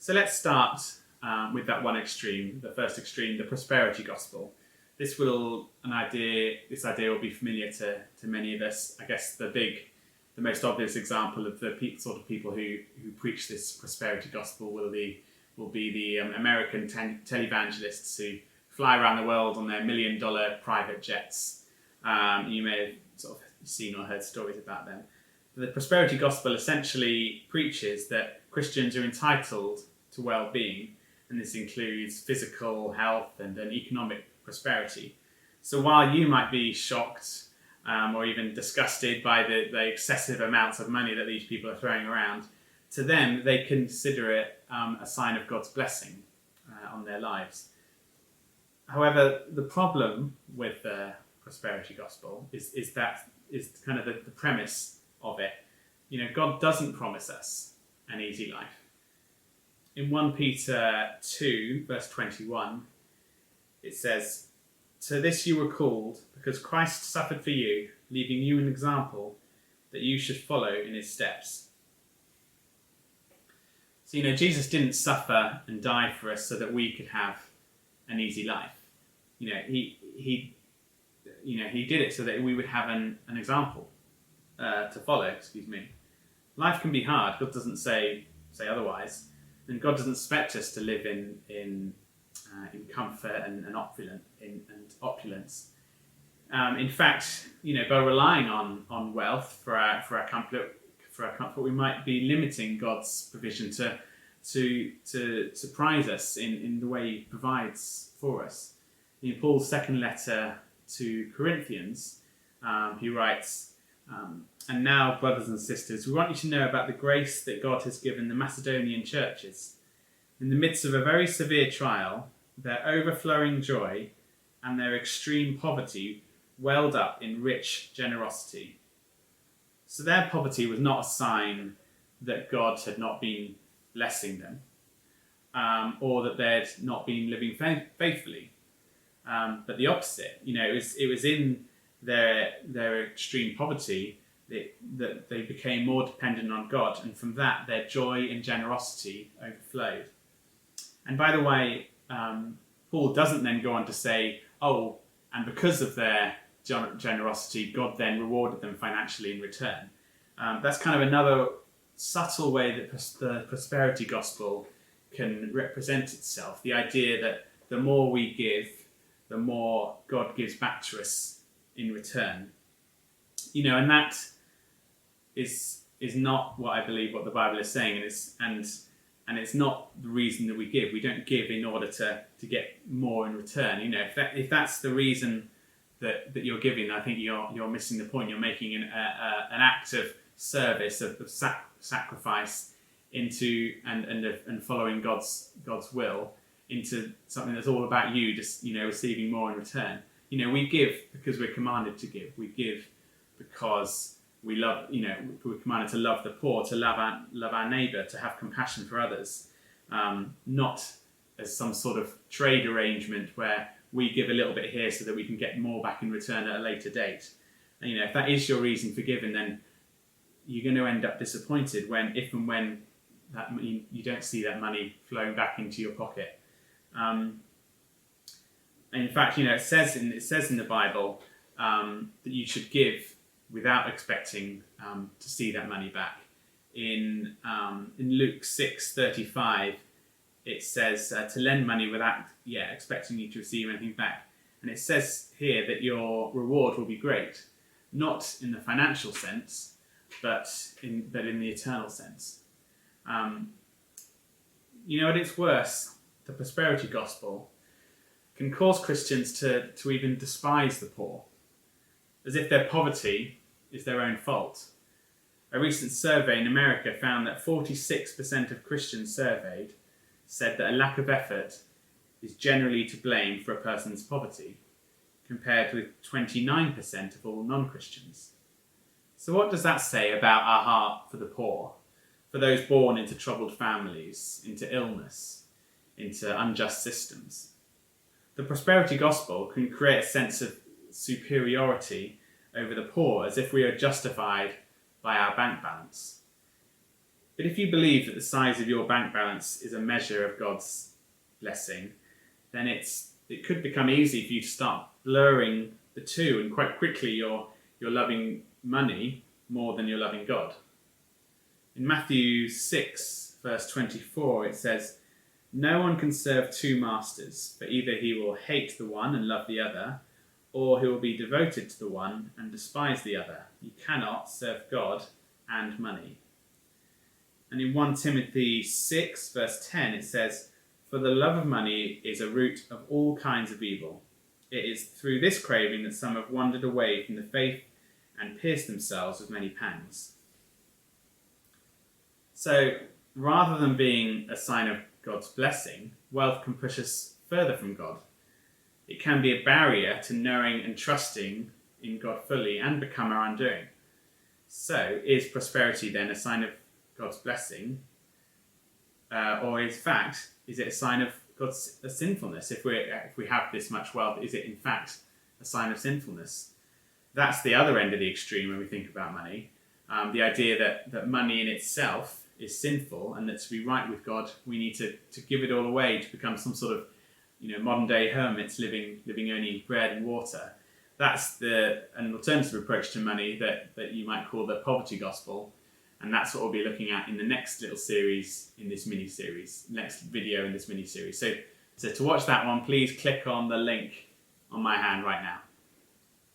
So let's start with that one extreme, the first extreme, the prosperity gospel. This idea will be familiar to many of us. I guess the most obvious example of the sort of people who preach this prosperity gospel will be the American televangelists who fly around the world on their $1 million private jets. You may have sort of seen or heard stories about them. The prosperity gospel essentially preaches that Christians are entitled to well-being, and this includes physical health and economic prosperity. So while you might be shocked or even disgusted by the excessive amounts of money that these people are throwing around, to them they consider it a sign of God's blessing on their lives. However, the problem with the prosperity gospel is kind of the premise of it. You know, God doesn't promise us an easy life. In 1 Peter 2, verse 21, it says, "To this you were called, because Christ suffered for you, leaving you an example that you should follow in his steps." So, Jesus didn't suffer and die for us so that we could have an easy life. He did it so that we would have an example to follow. Life can be hard. God doesn't say otherwise, and God doesn't expect us to live in comfort and opulence. In fact, by relying on wealth for our comfort, we might be limiting God's provision to surprise us in the way He provides for us. In Paul's second letter to Corinthians, he writes, "And now, brothers and sisters, we want you to know about the grace that God has given the Macedonian churches. In the midst of a very severe trial, their overflowing joy and their extreme poverty welled up in rich generosity." So their poverty was not a sign that God had not been blessing them, or that they'd not been living faithfully. But the opposite. It was in their extreme poverty that they became more dependent on God, and from that their joy and generosity overflowed. And by the way, Paul doesn't then go on to say, and because of their generosity, God then rewarded them financially in return. That's kind of another subtle way that the prosperity gospel can represent itself. The idea that the more we give, the more God gives back to us in return. And that is not what I believe what the Bible is saying, and it's not the reason that we give. We don't give in order to get more in return. If that's the reason that you're giving, I think you're missing the point. You're making an act of service, of sacrifice into and following God's will into something that's all about you, just receiving more in return. We give because we're commanded to give. We give because we love. We're commanded to love the poor, to love our neighbour, to have compassion for others, not as some sort of trade arrangement where we give a little bit here so that we can get more back in return at a later date. And, if that is your reason for giving, then you're going to end up disappointed if and when that you don't see that money flowing back into your pocket. And in fact, it says in the Bible that you should give without expecting to see that money back. In Luke 6:35, it says to lend money without expecting you to receive anything back. And it says here that your reward will be great, not in the financial sense, but in the eternal sense. At its worst, the prosperity gospel can cause Christians to even despise the poor, as if their poverty is their own fault. A recent survey in America found that 46% of Christians surveyed said that a lack of effort is generally to blame for a person's poverty, compared with 29% of all non-Christians. So what does that say about our heart for the poor, for those born into troubled families, into illness, into unjust systems? The prosperity gospel can create a sense of superiority over the poor, as if we are justified by our bank balance. But if you believe that the size of your bank balance is a measure of God's blessing, then it could become easy for you to start blurring the two, and quite quickly you're loving money more than you're loving God. In Matthew 6, verse 24, it says, "No one can serve two masters, for either he will hate the one and love the other, or he will be devoted to the one and despise the other. You cannot serve God and money." And in 1 Timothy 6, verse 10, it says, "For the love of money is a root of all kinds of evil. It is through this craving that some have wandered away from the faith and pierced themselves with many pangs." So, rather than being a sign of God's blessing, wealth can push us further from God. It can be a barrier to knowing and trusting in God fully and become our undoing. So, is prosperity then a sign of God's blessing? Or in fact, is it a sign of God's sinfulness? If we have this much wealth, is it in fact a sign of sinfulness? That's the other end of the extreme when we think about money. The idea that money in itself is sinful, and that to be right with God, we need to give it all away to become some sort of modern day hermits living only bread and water. That's an alternative approach to money that you might call the poverty gospel. And that's what we'll be looking at in the next little series in this mini-series, next video in this mini-series. So to watch that one, please click on the link on my hand right now.